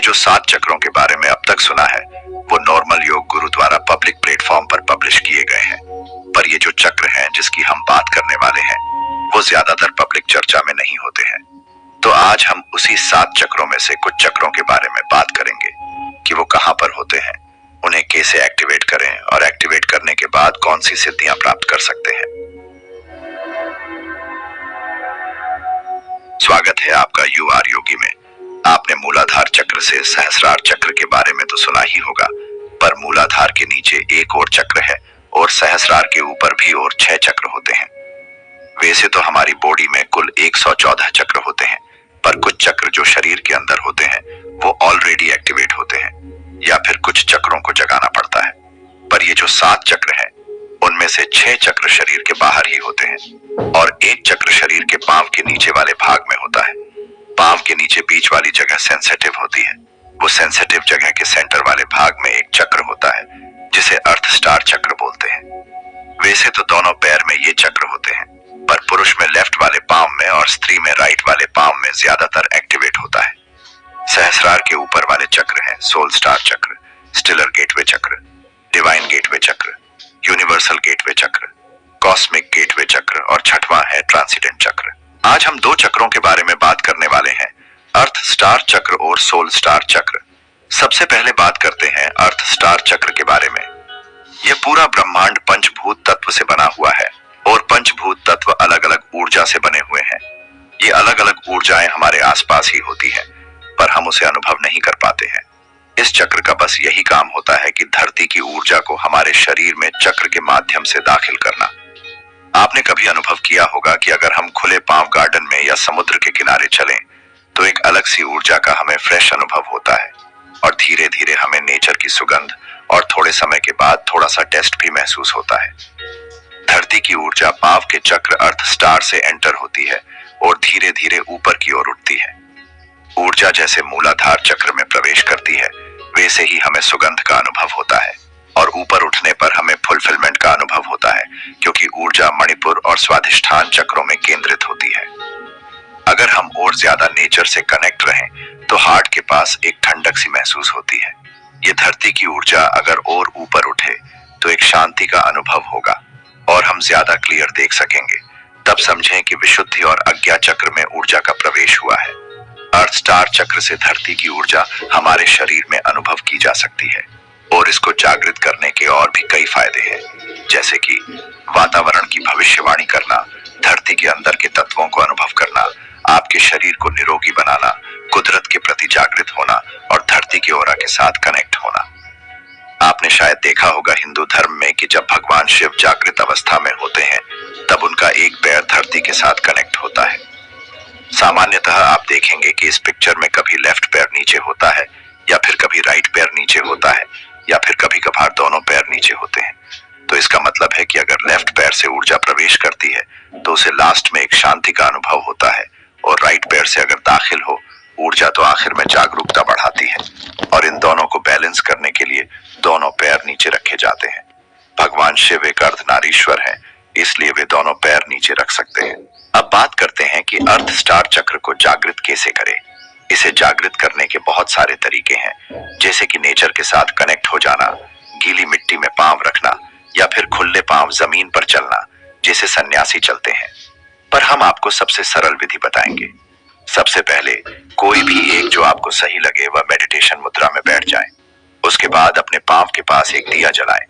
जो 7 चक्रों के बारे में अब तक सुना है वो नॉर्मल योग गुरु द्वारा पब्लिक प्लेटफॉर्म पर पब्लिश किए गए हैं, पर ये जो चक्र हैं जिसकी हम बात करने वाले हैं वो ज्यादातर पब्लिक चर्चा में नहीं होते हैं। तो आज हम उसी 7 चक्रों में से कुछ चक्रों के बारे में बात करेंगे कि वो कहां पर होते हैं, उन्हें कैसे एक्टिवेट करें और एक्टिवेट करने के बाद कौन सी सिद्धियां प्राप्त कर सकते हैं। स्वागत है आपका UR योगी में। आपने मूलाधार चक्र से सहस्रार चक्र के बारे में तो सुना ही होगा, पर मूलाधार के नीचे एक और चक्र है और सहस्रार के ऊपर भी और 6 चक्र होते हैं। वैसे तो हमारी बॉडी में कुल 114 चक्र होते हैं, पर कुछ चक्र जो शरीर के अंदर होते हैं वो ऑलरेडी एक्टिवेट होते हैं या फिर कुछ चक्रों को जगाना पड़ता है। पर ये जो 7 चक्र हैं उनमें से 6 चक्र शरीर के बाहर ही होते हैं और एक चक्र शरीर के पांव के नीचे वाले भाग में होता है। पांव के नीचे बीच वाली जगह सेंसिटिव होती है। वो सेंसिटिव जगह के सेंटर वाले भाग में एक चक्र होता है जिसे अर्थ स्टार चक्र बोलते हैं। वैसे तो दोनों पैर में ये चक्र होते हैं, पर पुरुष में लेफ्ट वाले पांव में और स्त्री में राइट वाले पांव में ज्यादातर एक्टिवेट होता है। सहस्रार के ऊपर वाले चक्र हैं सोल स्टार चक्र, स्टिलर गेटवे चक्र, डिवाइन गेटवे चक्र, यूनिवर्सल गेटवे चक्र, कॉस्मिक गेटवे चक्र और छठवां है ट्रांसीडेंट चक्र। आज हम 2 चक्रों के बारे में बात करने वाले हैं, अर्थ स्टार चक्र और सोल स्टार चक्र। सबसे पहले बात करते हैं अर्थ स्टार चक्र के बारे में। यह पूरा ब्रह्मांड पंचभूत तत्व से बना हुआ है और पंचभूत तत्व अलग अलग ऊर्जा से बने हुए हैं। ये अलग अलग ऊर्जाएं हमारे आसपास ही होती हैं, पर हम उसे अनुभव नहीं कर पाते हैं। इस चक्र का बस यही काम होता है कि धरती की ऊर्जा को हमारे शरीर में चक्र के माध्यम से दाखिल करना। आपने कभी अनुभव किया होगा कि अगर हम खुले पांव गार्डन में या समुद्र के किनारे चलें तो एक अलग सी ऊर्जा का हमें फ्रेश अनुभव होता है और धीरे धीरे हमें नेचर की सुगंध और थोड़े समय के बाद थोड़ा सा टेस्ट भी महसूस होता है। धरती की ऊर्जा पांव के चक्र अर्थ स्टार से एंटर होती है और धीरे धीरे ऊपर की ओर उठती है। ऊर्जा जैसे मूलाधार चक्र में प्रवेश करती है वैसे ही हमें सुगंध का अनुभव होता है और ऊपर उठने पर हमें फुलफिलमेंट का अनुभव होता है, क्योंकि ऊर्जा मणिपुर और स्वाधिष्ठान चक्रों में केंद्रित होती है। अगर हम और ज्यादा नेचर से कनेक्ट रहें तो हार्ट के पास एक ठंडक सी महसूस होती है। ये धरती की ऊर्जा अगर और ऊपर उठे तो एक शांति का अनुभव होगा और हम ज्यादा क्लियर देख सकेंगे। तब समझें कि विशुद्धि और अज्ञा चक्र में ऊर्जा का प्रवेश हुआ है। अर्थ स्टार चक्र से धरती की ऊर्जा हमारे शरीर में अनुभव की जा सकती है और इसको जागृत करने के और भी कई फायदे हैं, जैसे कि वातावरण की भविष्यवाणी करना, धरती के अंदर के तत्वों को अनुभव करना, आपके शरीर को निरोगी बनाना, कुदरत के प्रति जागृत होना और धरती के ओरा के साथ कनेक्ट होना। आपने शायद देखा होगा हिंदू धर्म में कि जब भगवान शिव जागृत अवस्था में होते हैं तब उनका एक पैर धरती के साथ कनेक्ट होता है। सामान्यतः आप देखेंगे कि इस पिक्चर में कभी लेफ्ट पैर नीचे होता है या फिर कभी राइट पैर नीचे होता है या फिर कभी कभार दोनों पैर नीचे होते हैं। तो इसका मतलब है कि अगर लेफ्ट पैर से ऊर्जा प्रवेश करती है तो उसे लास्ट में एक शांति का अनुभव होता है और राइट पैर से अगर दाखिल हो ऊर्जा तो आखिर में जागरूकता बढ़ाती है। और इन दोनों को बैलेंस करने के लिए दोनों पैर नीचे रखे जाते हैं। भगवान शिव एक अर्धनारीश्वर है, इसलिए वे दोनों पैर नीचे रख सकते हैं। अब बात करते हैं कि अर्थ स्टार चक्र को जागृत कैसे करें। इसे जागृत करने के बहुत सारे तरीके हैं, जैसे कि नेचर के साथ कनेक्ट हो जाना, गीली मिट्टी में पांव रखना या फिर खुले पांव जमीन पर चलना जैसे सन्यासी चलते हैं। पर हम आपको सबसे सरल विधि बताएंगे। सबसे पहले कोई भी एक जो आपको सही लगे वह मेडिटेशन मुद्रा में बैठ जाए। उसके बाद अपने पांव के पास एक दिया जलाएं।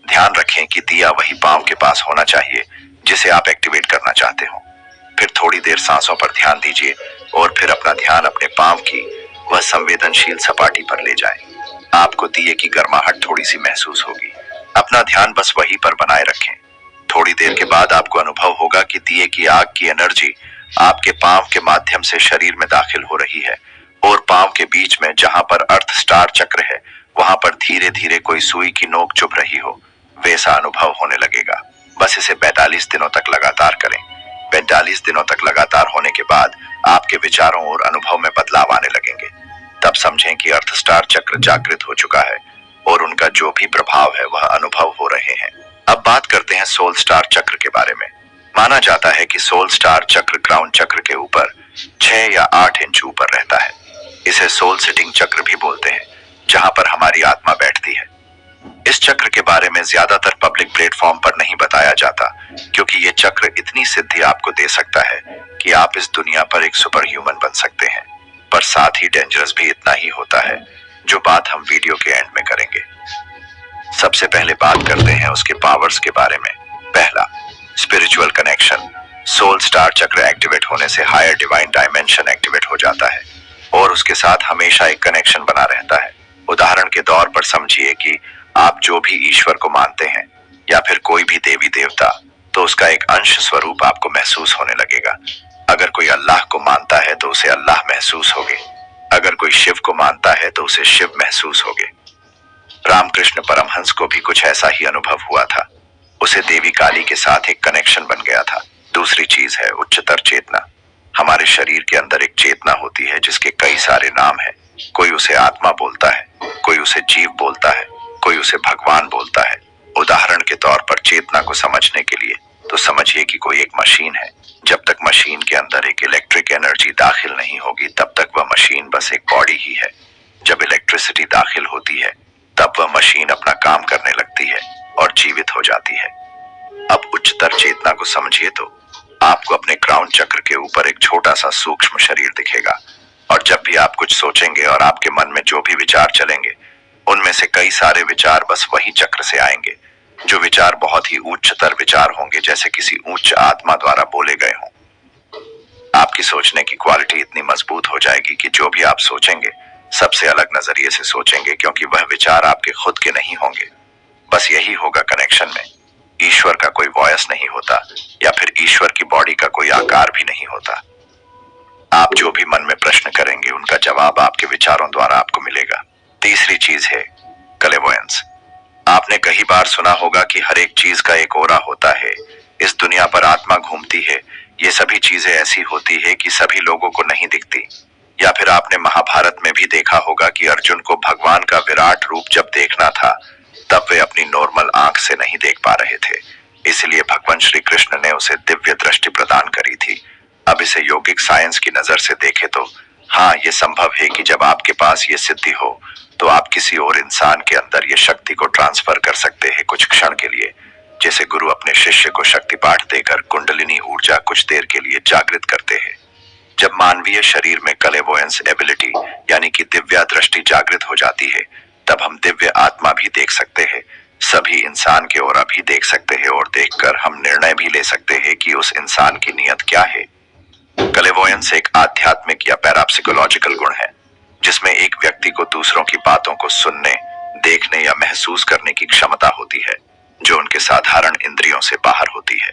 ध्यान रखें कि दिया वही पांव के पास होना चाहिए जिसे आप एक्टिवेट करना चाहते हो। फिर थोड़ी देर सांसों पर ध्यान दीजिए और फिर अपना ध्यान अपने पांव की वह संवेदनशील सपाटी पर ले जाएं। आपको दिए की गर्माहट थोड़ी सी महसूस होगी। अपना ध्यान बस वहीं पर बनाए रखें। थोड़ी देर के बाद आपको अनुभव होगा कि दिए की आग की एनर्जी आपके पांव के माध्यम से शरीर में दाखिल हो रही है और पांव के बीच में जहां पर अर्थ स्टार चक्र है वहां पर धीरे धीरे कोई सुई की नोक चुभ रही हो वैसा अनुभव होने लगेगा। बस इसे 42 दिनों तक लगातार करें। 42 दिनों तक लगातार होने के बाद आपके विचारों और अनुभव में बदलाव आने लगेंगे। तब समझें कि अर्थ स्टार चक्र जागृत हो चुका है और उनका जो भी प्रभाव है वह अनुभव हो रहे हैं। अब बात करते हैं सोल स्टार चक्र के बारे में। माना जाता है कि सोल स्टार चक्र क्राउन चक्र के ऊपर 6 या 8 इंच ऊपर रहता है। इसे सोल सिटिंग चक्र भी बोलते हैं, जहां पर हमारी आत्मा बैठती है। इस चक्र के बारे में ज्यादातर पब्लिक प्लेटफॉर्म पर नहीं बताया जाता, क्योंकि ये चक्र इतनी सिद्धि आपको दे सकता है कि आप इस दुनिया पर एक सुपर ह्यूमन बन सकते हैं, पर साथ ही डेंजरस भी इतना ही होता है, जो बात हम वीडियो के एंड में करेंगे। सबसे पहले बात करते हैं उसके पावर्स के बारे में। पहला, स्पिरिचुअल कनेक्शन। सोल स्टार चक्र एक्टिवेट होने से हायर डिवाइन डायमेंशन एक्टिवेट हो जाता है और उसके साथ हमेशा एक कनेक्शन बना रहता है। उदाहरण के तौर पर समझिए कि आप जो भी ईश्वर को मानते हैं या फिर कोई भी देवी देवता, तो उसका एक अंश स्वरूप आपको महसूस होने लगेगा। अगर कोई अल्लाह को मानता है तो उसे अल्लाह महसूस होगे, अगर कोई शिव को मानता है तो उसे शिव महसूस होगे। रामकृष्ण परमहंस को भी कुछ ऐसा ही अनुभव हुआ था, उसे देवी काली के साथ एक कनेक्शन बन गया था। दूसरी चीज है उच्चतर चेतना। हमारे शरीर के अंदर एक चेतना होती है जिसके कई सारे नाम हैं। कोई उसे आत्मा बोलता है, कोई उसे जीव बोलता है, कोई उसे भगवान बोलता है। उदाहरण के तौर पर चेतना को समझने के लिए तो समझिए कि कोई एक मशीन है। जब तक मशीन के अंदर एक इलेक्ट्रिक एनर्जी दाखिल नहीं होगी तब तक वह मशीन बस एक बॉडी ही है। जब इलेक्ट्रिसिटी दाखिल होती है तब वह मशीन अपना काम करने लगती है और जीवित हो जाती है। अब उच्चतर चेतना को समझिए तो आपको अपने क्राउन चक्र के ऊपर एक छोटा सा सूक्ष्म शरीर दिखेगा, और जब भी आप कुछ सोचेंगे और आपके मन में जो भी विचार चलेंगे, उनमें से कई सारे विचार बस वही चक्र से आएंगे। जो विचार बहुत ही उच्चतर विचार होंगे, जैसे किसी उच्च आत्मा द्वारा बोले गए हों। आपकी सोचने की क्वालिटी इतनी मजबूत हो जाएगी कि जो भी आप सोचेंगे सबसे अलग नजरिए से सोचेंगे, क्योंकि वह विचार आपके खुद के नहीं होंगे। बस यही होगा कनेक्शन में। ईश्वर का कोई वॉयस नहीं होता या फिर ईश्वर की बॉडी का कोई आकार भी नहीं होता। आप जो भी मन में प्रश्न करेंगे उनका जवाब आपके विचारों द्वारा आपको मिलेगा। तीसरी चीज है क्लेवोयंस। आपने कई बार सुना होगा कि हर एक चीज का एक ओरा होता है। इस दुनिया पर आत्मा घूमती है। ये सभी चीजें ऐसी होती है कि सभी लोगों को नहीं दिखती। या फिर आपने महाभारत में भी देखा होगा कि अर्जुन को भगवान का विराट रूप जब देखना था तब वे अपनी नॉर्मल आंख से नहीं देख पा रहे थे, इसलिए भगवान श्री कृष्ण ने उसे दिव्य दृष्टि प्रदान करी थी। अब इसे योगिक साइंस की नजर से देखें तो हाँ, ये संभव है कि जब आपके पास ये सिद्धि हो तो आप किसी और इंसान के अंदर ये शक्ति को ट्रांसफर कर सकते हैं कुछ क्षण के लिए, जैसे गुरु अपने शिष्य को शक्ति पाठ देकर कुंडलिनी ऊर्जा कुछ देर के लिए जागृत करते हैं। जब मानवीय शरीर में क्लेवोयंस एबिलिटी यानी कि दिव्या दृष्टि जागृत हो जाती है, तब हम दिव्य आत्मा भी देख सकते हैं, सभी इंसान के ओरा भी देख सकते हैं और देखकर हम निर्णय भी ले सकते हैं कि उस इंसान की नीयत क्या है। क्लेवोयंस एक आध्यात्मिक या पैराप्सिकोलॉजिकल गुण है, जिसमें एक व्यक्ति को दूसरों की बातों को सुनने, देखने या महसूस करने की क्षमता होती है, जो उनके साधारण इंद्रियों से बाहर होती है।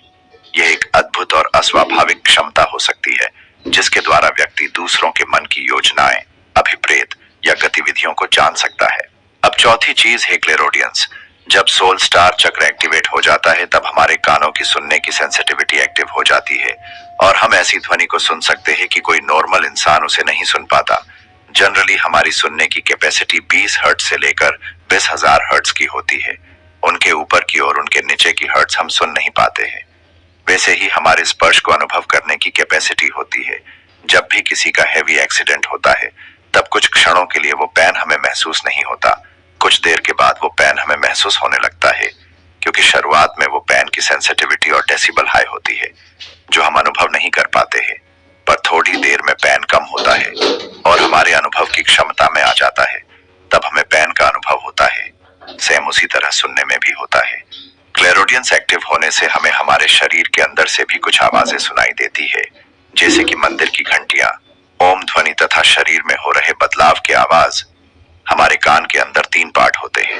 यह एक अद्भुत और अस्वाभाविक क्षमता हो सकती है, जिसके द्वारा व्यक्ति दूसरों के मन की योजनाएं, अभिप्रेत या गतिविधियों को जान सकता है। अब चौथी चीज है क्लेरोडियंस। जब सोल स्टार चक्र एक्टिवेट हो जाता है तब हमारे कानों की सुनने की सेंसिटिविटी एक्टिव हो जाती है और हम ऐसी ध्वनि को सुन सकते हैं कि कोई नॉर्मल इंसान उसे नहीं सुन पाता। जनरली हमारी सुनने की कैपेसिटी 20 हर्ट्ज से लेकर 20,000 हर्ट्ज की होती है। उनके ऊपर की और उनके नीचे की हर्ट्ज हम सुन नहीं पाते हैं। वैसे ही हमारे स्पर्श को अनुभव करने की कैपेसिटी होती है। जब भी किसी का हैवी एक्सीडेंट होता है तब कुछ क्षणों के लिए वो पेन हमें महसूस नहीं होता, कुछ देर के बाद वो पेन हमें महसूस होने लगता है, क्योंकि शुरुआत में वो पेन की सेंसिटिविटी और डेसिबल हाई होती है, जो हम अनुभव नहीं कर पाते हैं। पर थोड़ी देर में पेन कम होता है और हमारे अनुभव की क्षमता में आ जाता है, तब हमें पेन का अनुभव होता है। सेम उसी तरह सुनने में भी होता है। क्लेरोडियंस एक्टिव होने से हमें हमारे शरीर के अंदर से भी कुछ आवाजें सुनाई देती है, जैसे कि मंदिर की घंटियां, ओम ध्वनि तथा शरीर में हो रहे बदलाव की आवाज। हमारे कान के अंदर 3 पार्ट होते हैं,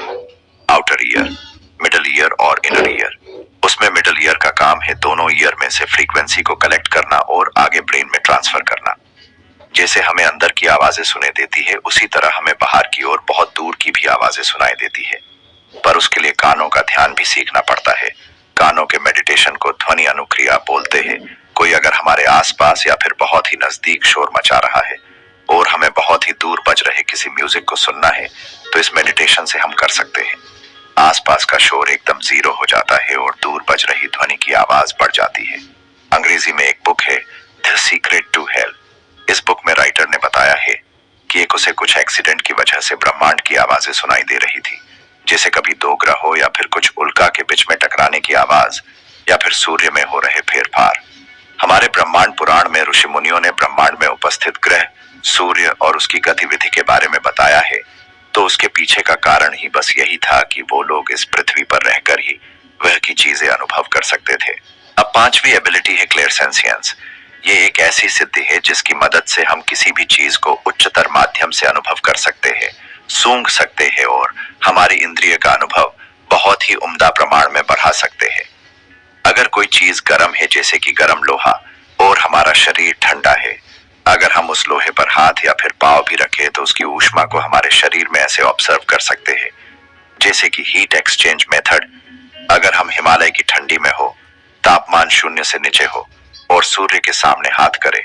आउटर ईयर, मिडल ईयर और इनर ईयर। उसमें मिडल ईयर का काम है दोनों ईयर में से फ्रीक्वेंसी को कलेक्ट करना और आगे ब्रेन में ट्रांसफर करना। जैसे हमें अंदर की आवाजें सुनाई देती है, उसी तरह हमें बाहर की और बहुत दूर की भी आवाजें सुनाई देती है, पर उसके लिए कानों का ध्यान भी सीखना पड़ता है। कानों के मेडिटेशन को ध्वनि अनुक्रिया बोलते हैं। कोई अगर हमारे आसपास या फिर बहुत ही नजदीक शोर मचा रहा है और हमें बहुत ही दूर बज रहे किसी म्यूजिक को सुनना है, तो इस मेडिटेशन से हम कर सकते हैं। आसपास का शोर एकदम जीरो हो जाता है और दूर बज रही ध्वनि की आवाज बढ़ जाती है। अंग्रेजी में एक बुक है द सीक्रेट टू हेल। इस बुक में राइटर ने बताया है कि एक उसे कुछ एक्सीडेंट की वजह से ब्रह्मांड की आवाजें सुनाई दे रही थी, जैसे कभी दो ग्रहों या फिर कुछ उल्का के बीच में टकराने की आवाज या फिर सूर्य में हो रहे फेरफार। हमारे ब्रह्मांड पुराण में ऋषि मुनियों ने ब्रह्मांड में उपस्थित ग्रह, सूर्य और उसकी गतिविधि के बारे में बताया है, तो उसके पीछे का कारण ही बस यही था कि वो लोग इस पृथ्वी पर रहकर ही वह की चीजें अनुभव कर सकते थे। अब पांचवी एबिलिटी है क्लेरसेंसियंस। ये एक ऐसी सिद्धि है जिसकी मदद से हम किसी भी चीज को उच्चतर माध्यम से अनुभव कर सकते हैं, सूंघ सकते हैं और हमारी इंद्रिय का अनुभव बहुत ही उम्दा प्रमाण में बढ़ा सकते हैं। अगर कोई चीज गर्म है, जैसे कि गर्म लोहा, और हमारा शरीर ठंडा है, अगर हम उस लोहे पर हाथ या फिर पांव भी रखें तो उसकी ऊष्मा को हमारे शरीर में ऐसे ऑब्जर्व कर सकते हैं, जैसे कि हीट एक्सचेंज मेथड। अगर हम हिमालय की ठंडी में हो, तापमान 0 से नीचे हो और सूर्य के सामने हाथ करें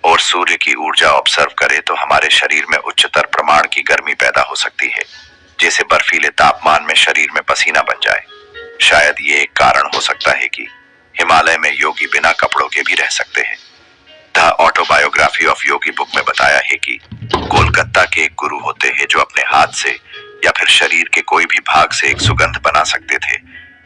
और सूर्य की ऊर्जा ऑब्जर्व करें तो हमारे शरीर में उच्चतर प्रमाण की गर्मी पैदा हो सकती है, जैसे बर्फीले तापमान में शरीर में पसीना बन जाए। शायद ये एक कारण हो सकता है कि हिमालय में योगी बिना कपड़ों के भी रह सकते हैं। The autobiography of Yogi book में बताया है कि कोलकाता के एक गुरु होते हैं जो अपने हाथ से या फिर शरीर के कोई भी भाग से एक सुगंध बना सकते थे।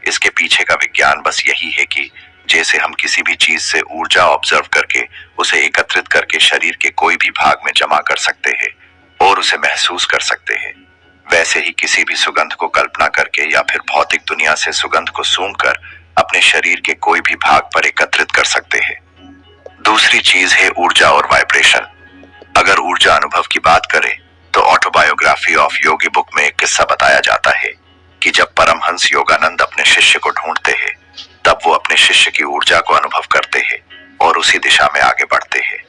इसके पीछे का विज्ञान बस यही है कि जैसे हम किसी भी चीज से ऊर्जा ऑब्जर्व करके उसे एकत्रित करके शरीर के कोई भी भाग में जमा कर सकते हैं और उसे महसूस कर सकते हैं, वैसे ही किसी भी सुगंध को कल्पना करके या फिर भौतिक दुनिया से सुगंध को सूंघकर अपने शरीर के कोई भी भाग पर एकत्रित कर सकते हैं। दूसरी चीज है ऊर्जा और वाइब्रेशन। अगर ऊर्जा अनुभव की बात करें तो ऑटोबायोग्राफी ऑफ योगी बुक में एक किस्सा बताया जाता है कि जब परमहंस योगानंद अपने शिष्य को ढूंढते हैं, तब वो अपने शिष्य की ऊर्जा को अनुभव करते हैं और उसी दिशा में आगे बढ़ते हैं।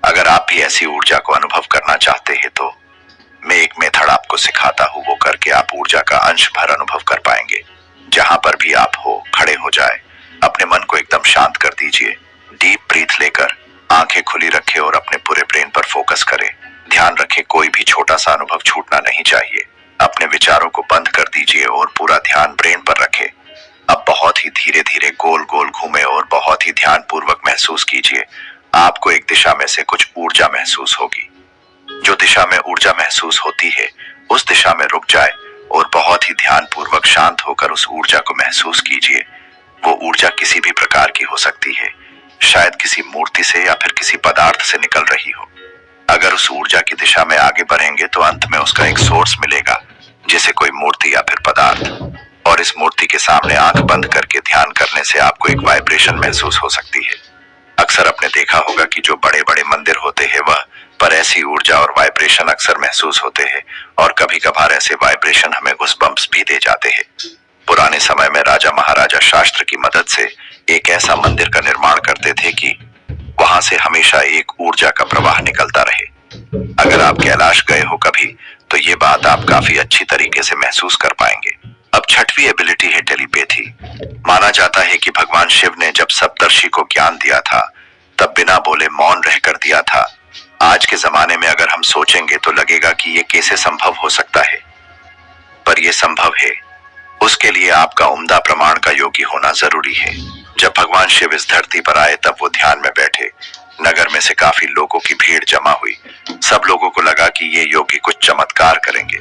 अगर आप भी ऐसी ऊर्जा को अनुभव करना चाहते हैं तो मैं एक मेथड आपको सिखाता हूँ, वो करके आप ऊर्जा का अंश भर अनुभव कर पाएंगे। जहां पर भी आप हो, खड़े हो जाए, अपने मन को एकदम शांत कर दीजिए, डीप ब्रीथ लेकर आंखें खुली रखें और अपने पूरे ब्रेन पर फोकस करें। ध्यान रखें कोई भी छोटा सा अनुभव छूटना नहीं चाहिए। अपने विचारों को बंद कर दीजिए और पूरा ध्यान ब्रेन पर रखें। अब बहुत ही धीरे धीरे गोल गोल घूमे और बहुत ही ध्यान पूर्वक महसूस कीजिए आपको एक दिशा में से कुछ ऊर्जा महसूस होगी। जो दिशा में ऊर्जा महसूस होती है उस दिशा में रुक जाए और बहुत ही ध्यान पूर्वक शांत होकर उस ऊर्जा को महसूस कीजिए। वो ऊर्जा किसी भी प्रकार की हो सकती है, शायद किसी मूर्ति से या फिर किसी पदार्थ से निकल रही हो। अगर उस ऊर्जा की दिशा में आगे बढ़ेंगे तो अंत में उसका एक सोर्स मिलेगा, जैसे कोई मूर्ति या फिर पदार्थ, और इस मूर्ति के सामने आंख बंद करके ध्यान करने से आपको एक वाइब्रेशन महसूस हो सकती है। अक्सर आपने देखा होगा कि जो बड़े बड़े मंदिर होते हैं वह पर ऐसी ऊर्जा और वाइब्रेशन अक्सर महसूस होते हैं और कभी कभार ऐसे वाइब्रेशन हमें गूज़बम्प्स भी दे जाते हैं। पुराने समय में राजा महाराजा शास्त्र की मदद से एक ऐसा मंदिर का निर्माण करते थे कि वहां से हमेशा एक ऊर्जा का प्रवाह निकलता रहे। अगर आप कैलाश गए हो कभी तो ये बात आप काफी अच्छी तरीके से महसूस कर पाएंगे। अब छठवीं एबिलिटी है टेलीपैथी। माना जाता है कि भगवान शिव ने जब सप्तर्षि को ज्ञान दिया था तब बिना बोले मौन रहकर दिया था। आज के जमाने में अगर हम सोचेंगे तो लगेगा कि ये कैसे संभव हो सकता है, पर यह संभव है। उसके लिए आपका उम्दा प्रमाण का योगी होना जरूरी है। जब भगवान शिव इस धरती पर आए तब वो ध्यान में बैठे। नगर में से काफी लोगों की भीड़ जमा हुई। सब लोगों को लगा कि ये योगी कुछ चमत्कार करेंगे,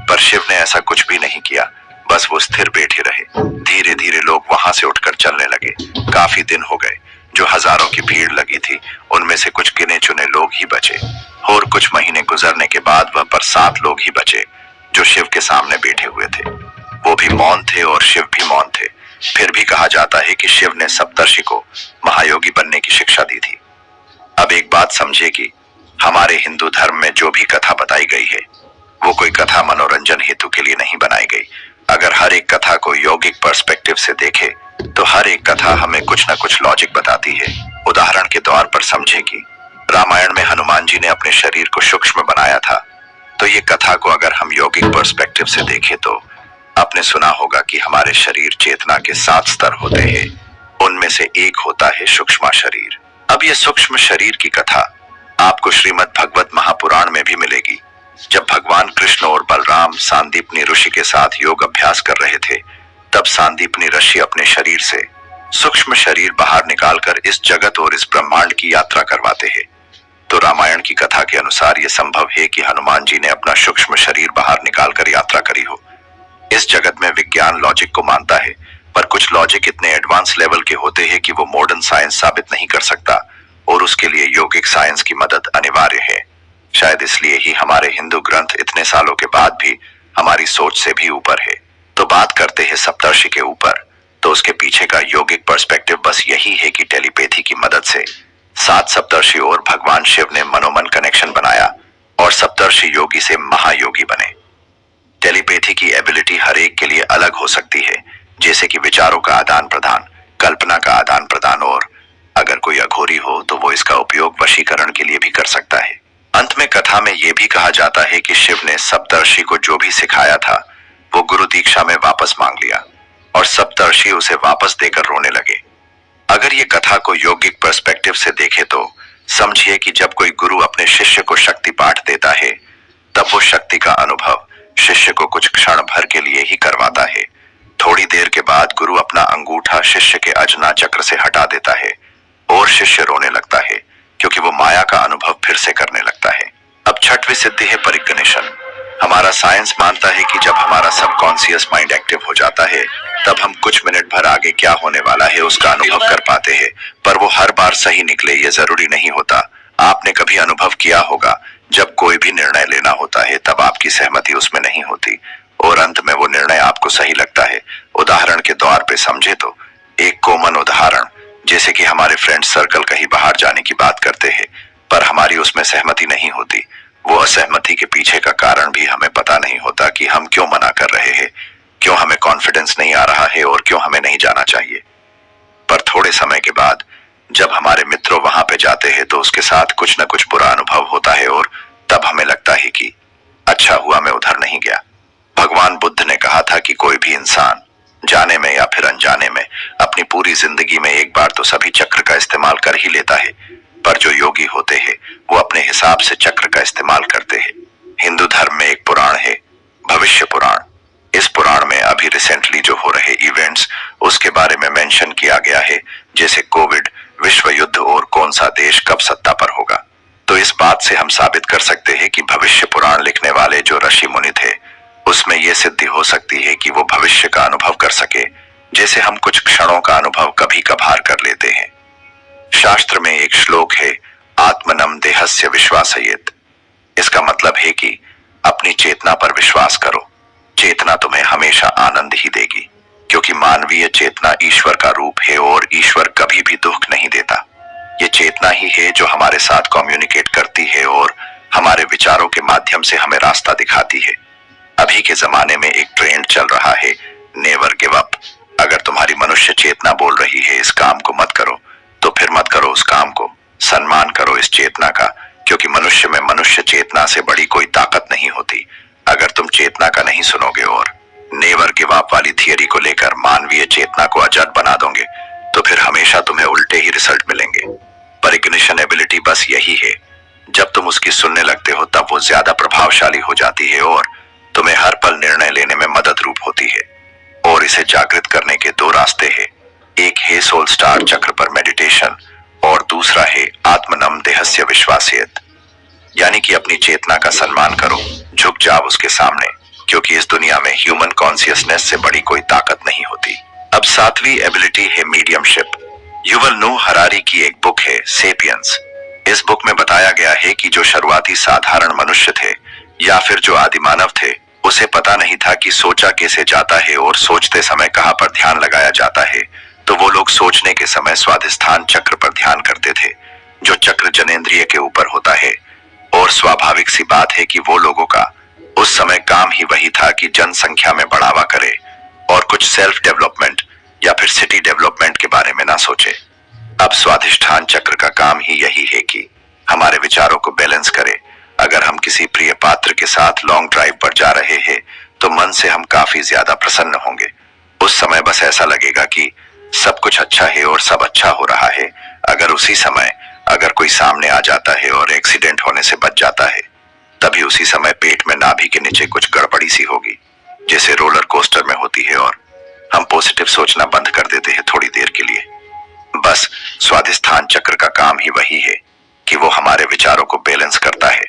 पर शिव ने ऐसा कुछ भी नहीं किया। बस वो स्थिर बैठे रहे। धीरे धीरे लोग वहां से उठकर चलने लगे। काफी दिन हो गए। जो हजारों की भीड़ लगी थी उनमें से कुछ गिने चुने लोग ही बचे और कुछ महीने गुजरने के बाद वह पर 7 लोग ही बचे जो शिव के सामने बैठे हुए थे। वो भी मौन थे और शिव भी मौन थे। फिर भी कहा जाता है कि शिव ने सप्तर्षि को महायोगी बनने की शिक्षा दी थी। अब एक बात समझिए कि हमारे हिंदू धर्म में जो भी कथा बताई गई है वो कोई कथा मनोरंजन हेतु के लिए नहीं बनाई गई। अगर हर एक कथा को यौगिक पर्सपेक्टिव से देखे तो हर एक कथा हमें कुछ न कुछ लॉजिक बताती है। उदाहरण के तौर पर समझे कि रामायण में हनुमान जी ने अपने शरीर को सूक्ष्म बनाया था, तो ये कथा को अगर हम यौगिक पर्सपेक्टिव से देखें तो आपने सुना होगा कि हमारे शरीर चेतना के 7 स्तर होते हैं। उनमें से एक होता है सूक्ष्म शरीर। अब ये सूक्ष्म शरीर की कथा आपको श्रीमद् भगवत महापुराण में भी मिलेगी। जब भगवान कृष्ण और बलराम सांदीपनी ऋषि के साथ योग अभ्यास कर रहे थे तब सांदीपनी ऋषि अपने शरीर से सूक्ष्म शरीर बाहर निकालकर इस जगत और इस ब्रह्मांड की यात्रा करवाते हैं। तो रामायण की कथा के अनुसार यह संभव है कि हनुमान जी ने अपना सूक्ष्म शरीर बाहर निकालकर यात्रा करी हो। इस जगत में विज्ञान लॉजिक को मानता है, पर कुछ लॉजिक इतने एडवांस लेवल के होते हैं कि वो मॉडर्न साइंस साबित नहीं कर सकता और उसके लिए योगिक साइंस की मदद अनिवार्य है। शायद इसलिए ही हमारे हिंदू ग्रंथ इतने सालों के बाद भी हमारी सोच से भी ऊपर है। तो बात करते हैं सप्तर्षि के ऊपर, तो उसके पीछे का योगिक पर्सपेक्टिव बस यही है कि टेलीपैथी की मदद से 7 सप्तर्षि और भगवान शिव ने मनोमन कनेक्शन बनाया और सप्तर्षि योगी से महायोगी बने। टेलीपैथी की एबिलिटी हर एक के लिए अलग हो सकती है, जैसे कि विचारों का आदान प्रदान, कल्पना का आदान प्रदान, और अगर कोई अघोरी हो तो वो इसका उपयोग वशीकरण के लिए भी कर सकता है। अंत में कथा में यह भी कहा जाता है कि शिव ने सप्तर्षि को जो भी सिखाया था वो गुरु दीक्षा में वापस मांग लिया और सप्तर्षि उसे वापस देकर रोने लगे। अगर ये कथा को योगिक पर्सपेक्टिव से देखे तो समझिए कि जब कोई गुरु अपने शिष्य को शक्ति पाठ देता है तब वो शक्ति का अनुभव शिष्य को कुछ क्षण भर के लिए ही करवाता है। थोड़ी देर के बाद गुरु अपना अंगूठा शिष्य के अजना चक्र से हटा देता है और शिष्य रोने लगता है क्योंकि वो माया का अनुभव फिर से करने लगता है। अब छठवीं सिद्धि है परिगणिशन। हमारा साइंस मानता है कि जब हमारा सबकॉन्शियस माइंड एक्टिव हो जाता है तब हम कुछ मिनट भर आगे क्या होने वाला है उसका अनुभव कर पाते हैं, पर वो हर बार सही निकले ये जरूरी नहीं होता। आपने कभी अनुभव किया होगा जब कोई भी निर्णय लेना होता है तब आपकी सहमति उसमें नहीं होती और अंत में वो निर्णय आपको सही लगता है। उदाहरण के तौर पे समझे तो एक कॉमन उदाहरण, जैसे कि हमारे फ्रेंड सर्कल कहीं बाहर जाने की बात करते हैं पर हमारी उसमें सहमति नहीं होती। वो असहमति के पीछे का कारण भी हमें पता नहीं होता कि हम क्यों मना कर रहे हैं, क्यों हमें कॉन्फिडेंस नहीं आ रहा है और क्यों हमें नहीं जाना चाहिए। पर थोड़े समय के बाद जब हमारे मित्र वहां पे जाते हैं तो उसके साथ कुछ न कुछ बुरा अनुभव होता है और तब हमें लगता है कि अच्छा हुआ मैं उधर नहीं गया। भगवान बुद्ध ने कहा था कि कोई भी इंसान जाने में या फिर अनजाने में अपनी पूरी जिंदगी में एक बार तो सभी चक्र का इस्तेमाल कर ही लेता है, पर जो योगी होते हैं वो अपने हिसाब से चक्र का इस्तेमाल करते हैं। हिंदू धर्म में एक पुराण है, भविष्य पुराण। इस पुराण में अभी रिसेंटली जो हो रहे इवेंट्स उसके बारे में मेंशन किया गया है, जैसे कोविड, विश्व युद्ध और कौन सा देश कब सत्ता पर होगा। तो इस बात से हम साबित कर सकते हैं कि भविष्य पुराण लिखने वाले जो ऋषि मुनि थे उसमें यह सिद्धि हो सकती है कि वो भविष्य का अनुभव कर सके, जैसे हम कुछ क्षणों का अनुभव कभी कभार कर लेते हैं। शास्त्र में एक श्लोक है, आत्मनम देहस्य विश्वासयेत। इसका मतलब है कि अपनी चेतना पर विश्वास करो, चेतना तुम्हें हमेशा आनंद ही देगी, क्योंकि मानवीय चेतना ईश्वर का रूप है और ईश्वर कभी भी दुख नहीं देता। ये चेतना ही है जो हमारे साथ कम्युनिकेट करती है और हमारे विचारों के माध्यम से हमें रास्ता दिखाती है। अभी के जमाने में एक ट्रेंड चल रहा है, नेवर गिव अप। अगर तुम्हारी मनुष्य चेतना बोल रही है इस काम को मत करो, तो फिर मत करो उस काम को, सम्मान करो इस चेतना का, क्योंकि मनुष्य में मनुष्य चेतना से बड़ी कोई ताकत नहीं होती। अगर तुम चेतना का नहीं सुनोगे और नेवर गिव अप वाली थियरी को लेकर मानवीय चेतना को अजड बना दोगे तो फिर हमेशा तुम्हें उल्टे ही रिजल्ट मिलेंगे। परिगणिशन एबिलिटी बस यही है, जब तुम उसकी सुनने लगते हो तब वो ज्यादा प्रभावशाली हो जाती है और तुम्हें हर पल निर्णय लेने में मदद रूप होती है। और इसे जागृत करने के 2 रास्ते हैं, एक है सोल स्टार चक्र पर मेडिटेशन और दूसरा है आत्मनम देहस्य विश्वासियत, यानी कि अपनी चेतना का सम्मान करो, झुक जाओ उसके सामने, क्योंकि इस दुनिया में ह्यूमन कॉन्शियसनेस से बड़ी कोई ताकत नहीं होती। अब 7वीं एबिलिटी है मीडियमशिप। युवल नोह हरारी की एक बुक है सेपियंस। इस बुक में बताया गया है कि जो शुरुआती साधारण मनुष्य थे या फिर जो आदि मानव थे, उसे पता नहीं था कि सोचा कैसे जाता है और सोचते समय कहां पर ध्यान लगाया जाता है। तो वो लोग सोचने के समय स्वाधिष्ठान चक्र पर ध्यान करते थे, जो चक्र जनेंद्रिय के ऊपर होता है। और स्वाभाविक सी बात है कि वो लोगों का उस समय काम ही वही था कि जनसंख्या में बढ़ावा करे और कुछ सेल्फ डेवलपमेंट या फिर सिटी डेवलपमेंट के बारे में ना सोचे। अब स्वाधिष्ठान चक्र का काम ही यही है कि हमारे विचारों को बैलेंस करे। अगर हम किसी प्रिय पात्र के साथ लॉन्ग ड्राइव पर जा रहे हैं तो मन से हम काफी ज्यादा प्रसन्न होंगे। उस समय बस ऐसा लगेगा कि सब कुछ अच्छा है और सब अच्छा हो रहा है। अगर उसी समय अगर कोई सामने आ जाता है और एक्सीडेंट होने से बच जाता है, तभी उसी समय पेट में नाभि के नीचे कुछ गड़बड़ी सी होगी, जैसे रोलर कोस्टर में होती है, और हम पॉजिटिव सोचना बंद कर देते हैं थोड़ी देर के लिए। बस स्वाधिष्ठान चक्र का काम ही वही है कि वो हमारे विचारों को बैलेंस करता है।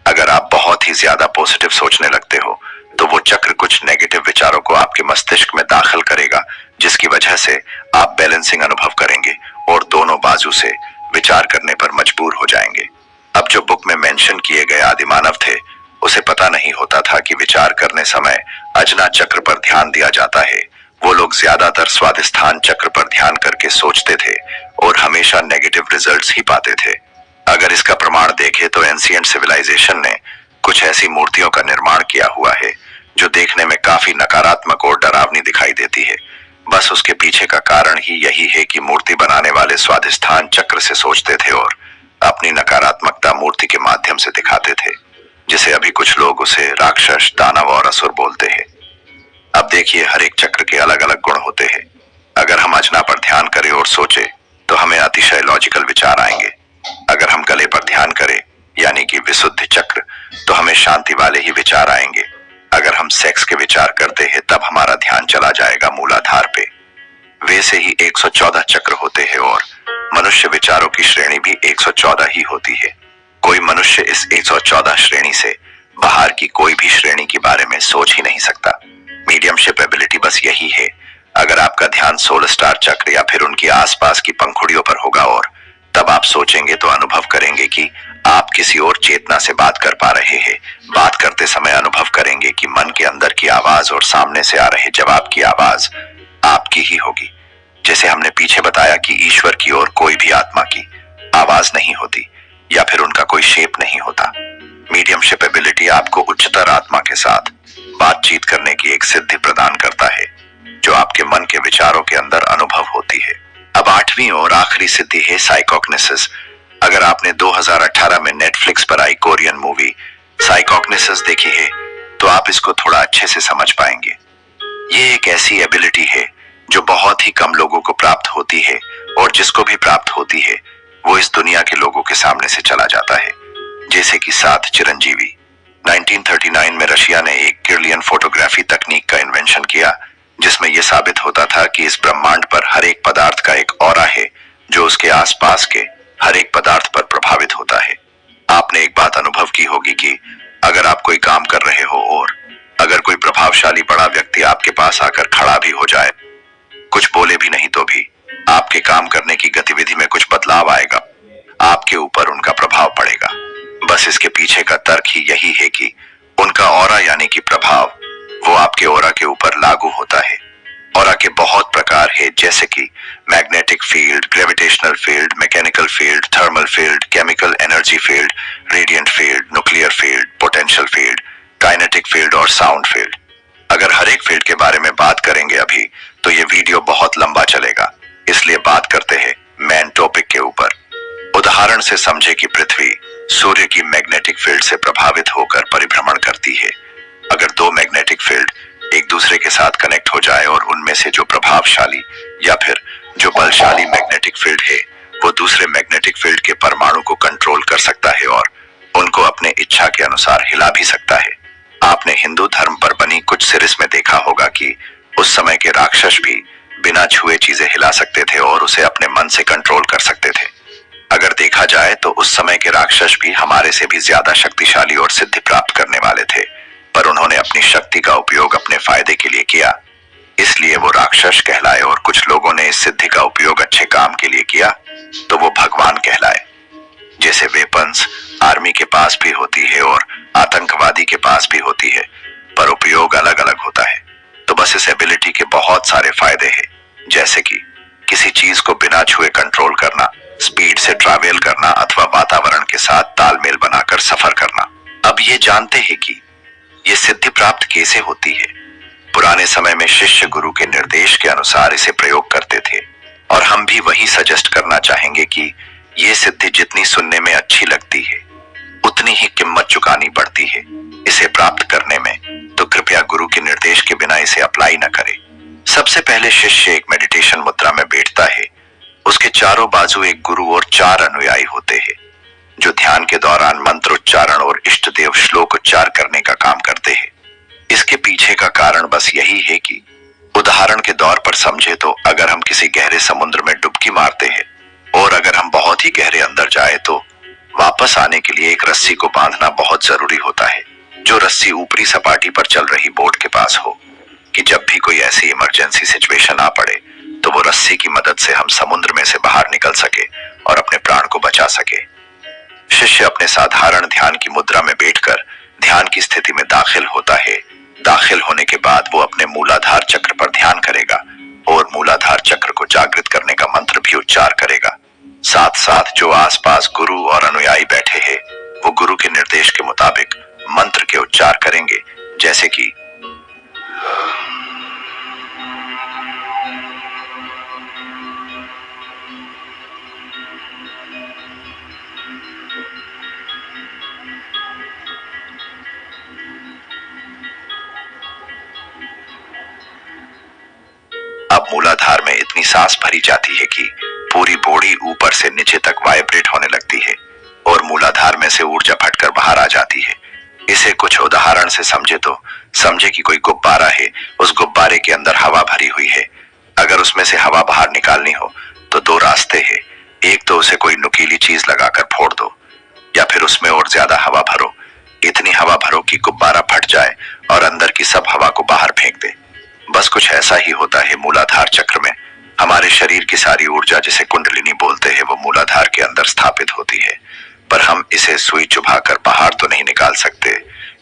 अगर आप बहुत ही ज्यादा पॉजिटिव सोचने लगते हो तो वो चक्र कुछ नेगेटिव विचारों को आपके मस्तिष्क में दाखिल करेगा, जिसकी वजह से आप बैलेंसिंग अनुभव करेंगे और दोनों बाजू से विचार करने पर मजबूर हो जाएंगे। अब जो बुक में मेंशन किए गए आदिमानव थे, उसे पता नहीं होता था कि विचार करने समय अजना चक्र पर ध्यान दिया जाता है। वो लोग ज्यादातर स्वादिष्ठान चक्र पर ध्यान करके सोचते थे और हमेशा नेगेटिव रिजल्ट्स ही पाते थे। अगर इसका प्रमाण देखें तो एंशिएंट सिविलाइजेशन ने कुछ ऐसी मूर्तियों का निर्माण किया हुआ है जो देखने में काफी नकारात्मक और डरावनी दिखाई देती है। बस उसके पीछे का कारण ही यही है कि मूर्ति बनाने वाले स्वादिष्ठान चक्र से सोचते थे और अपनी नकारात्मकता मूर्ति के माध्यम से दिखाते थे, जिसे अभी कुछ लोग उसे राक्षस, दानव और असुर बोलते हैं। अब देखिए, हर एक चक्र के अलग अलग गुण होते हैं। अगर हम अजना पर ध्यान करें और सोचे तो हमें अतिशय लॉजिकल विचार आएंगे। अगर हम गले पर ध्यान करें यानी कि विशुद्ध चक्र, तो हमें शांति वाले ही विचार आएंगे। अगर हम सेक्स के विचार करते हैं तब हमारा ध्यान चला जाएगा मूलाधार पे। वैसे ही 114 चक्र होते हैं और मनुष्य विचारों की श्रेणी भी 114 ही होती है। कोई मनुष्य इस 114 श्रेणी से बाहर की कोई भी श्रेणी के बारे में सोच ही नहीं सकता। मीडियमशिप एबिलिटी बस यही है। अगर आपका ध्यान 16 स्टार चक्र या फिर उनके आसपास की पंखुड़ियों पर होगा और तब आप सोचेंगे तो अनुभव करेंगे कि आप किसी और चेतना से बात कर पा रहे हैं। बात करते समय अनुभव करेंगे कि मन के अंदर की आवाज और सामने से आ रहे जवाब की आवाज आपकी ही होगी। जैसे हमने पीछे बताया कि ईश्वर की और कोई भी आत्मा की आवाज नहीं होती या फिर उनका कोई शेप नहीं होता। मीडियमशिप एबिलिटी आपको उच्चतर आत्मा के साथ बातचीत करने की एक सिद्धि प्रदान करता है जो आपके मन के विचारों के अंदर अनुभव होती है। अब 8वीं और आखिरी सिद्धि है साइकोग्निसिस। अगर आपने 2018 में नेटफ्लिक्स पर आई कोरियन मूवी साइकोग्निसिस देखी है तो आप इसको थोड़ा अच्छे से समझ पाएंगे। ये एक ऐसी एबिलिटी है जो बहुत ही कम लोगों को प्राप्त होती है और जिसको भी प्राप्त होती है वो इस दुनिया के लोगों के सामने से चला जाता है। जैसे कि 7 चिरंजीवी। 1939 में रशिया ने एक किर्लियन फोटोग्राफी तकनीक का इन्वेंशन किया जिसमें यह साबित होता था कि इस ब्रह्मांड पर हर एक पदार्थ का एक ऑरा है जो उसके आसपास के हर एक पदार्थ पर प्रभावित होता है। आपने एक बात अनुभव की होगी कि अगर आप कोई काम कर रहे हो और अगर कोई प्रभावशाली बड़ा व्यक्ति आपके पास आकर खड़ा भी हो जाए, कुछ बोले भी नहीं तो भी आपके काम करने की गतिविधि में कुछ बदलाव आएगा, आपके ऊपर उनका प्रभाव पड़ेगा। बस इसके पीछे का तर्क ही यही है कि उनका ऑरा यानी कि प्रभाव वो आपके ऑरा के ऊपर लागू होता है। ऑरा के बहुत प्रकार है जैसे कि magnetic field, gravitational field, mechanical field, thermal field, chemical energy field, radiant field, nuclear field, potential field, kinetic field और साउंड फील्ड। अगर हर एक फील्ड के बारे में बात करेंगे अभी तो ये वीडियो बहुत लंबा चलेगा, इसलिए बात करते हैं मेन टॉपिक के ऊपर। उदाहरण से समझे कि पृथ्वी सूर्य की मैग्नेटिक फील्ड से प्रभावित होकर परिभ्रमण करती है। अगर दो मैग्नेटिक फील्ड एक दूसरे के साथ कनेक्ट हो जाए और उनमें से जो प्रभावशाली या फिर जो बलशाली मैग्नेटिक फील्ड है वो दूसरे मैग्नेटिक फील्ड के परमाणु को कंट्रोल कर सकता है और उनको अपने इच्छा के अनुसार हिला भी सकता है। आपने हिंदू धर्म पर बनी कुछ सीरीज में देखा होगा कि उस समय के राक्षस भी बिना छुए चीजें हिला सकते थे और उसे अपने मन से कंट्रोल कर सकते थे। अगर देखा जाए तो उस समय के राक्षस भी हमारे से भी ज्यादा शक्तिशाली और सिद्धि प्राप्त करने वाले थे, पर उन्होंने अपनी शक्ति का उपयोग अपने फायदे के लिए किया, इसलिए वो राक्षस कहलाए। और कुछ लोगों ने इस सिद्धि का उपयोग अच्छे काम के लिए किया तो वो भगवान कहलाए। जैसे वेपन्स आर्मी के पास भी होती है और आतंकवादी के पास भी होती है, पर उपयोग अलग अलग होता है। तो बस इस एबिलिटी के बहुत सारे फायदे हैं, जैसे कि किसी चीज को बिना छुए कंट्रोल करना, स्पीड से ट्रैवल करना अथवा वातावरण के साथ तालमेल बनाकर सफर करना। अब ये जानते हैं कि ये सिद्धि प्राप्त कैसे होती है। पुराने समय में शिष्य गुरु के निर्देश के अनुसार इसे प्रयोग करते थे और हम भी वही सजेस्ट करना चाहेंगे कि ये सिद्धि जितनी सुनने में अच्छी लगती है उतनी ही कीमत चुकानी पड़ती है इसे प्राप्त करने में, तो कृपया गुरु के निर्देश के बिना इसे अप्लाई न करें। सबसे पहले शिष्य एक मेडिटेशन मुद्रा में बैठता है, उसके चारों बाजू एक गुरु और 4 अनुयायी होते हैं जो ध्यान के दौरान मंत्र उच्चारण और इष्ट देव श्लोक उच्चार करने का काम करते हैं। इसके पीछे का कारण बस यही है कि उदाहरण के तौर पर समझे तो अगर हम किसी गहरे समुद्र में डुबकी मारते हैं और अगर हम बहुत ही गहरे अंदर जाए तो वापस आने के लिए एक रस्सी को बांधना बहुत जरूरी होता है, जो रस्सी ऊपरी सपाटी पर चल रही बोट के पास हो, कि जब भी कोई ऐसी इमरजेंसी सिचुएशन आ पड़े तो वो रस्सी की मदद से हम समुद्र में से बाहर निकल सके और अपने प्राण को बचा सके। शिष्य अपने साधारण ध्यान की मुद्रा में बैठकर ध्यान की स्थिति में दाखिल होता है। दाखिल होने के बाद वो अपने मूलाधार चक्र पर ध्यान करेगा और मूलाधार चक्र को जागृत करने का मंत्र भी उच्चार करेगा। साथ साथ जो आसपास गुरु और अनुयायी बैठे हैं, वो गुरु के निर्देश के मुताबिक मंत्र के उच्चार करेंगे, जैसे कि अब मूलाधार में इतनी सांस भरी जाती है कि पूरी बॉडी ऊपर से नीचे तक वाइब्रेट होने लगती है और मूलाधार में से ऊर्जा फटकर बाहर आ जाती है। इसे कुछ उदाहरण से समझे तो समझे कि कोई गुब्बारा है, उस गुब्बारे के अंदर हवा भरी हुई है। अगर उसमें से हवा बाहर निकालनी हो तो दो रास्ते हैं। एक तो उसे कोई नुकीली चीज लगाकर फोड़ दो, या फिर उसमें और ज्यादा हवा भरो, इतनी हवा भरो कि गुब्बारा फट जाए और अंदर की सब हवा को बाहर फेंक दे। बस कुछ ऐसा ही होता है मूलाधार चक्र में। हमारे शरीर की सारी ऊर्जा, जिसे कुंडलिनी बोलते हैं, वो मूलाधार के अंदर स्थापित होती है, पर हम इसे सुई चुभाकर बाहर तो नहीं निकाल सकते,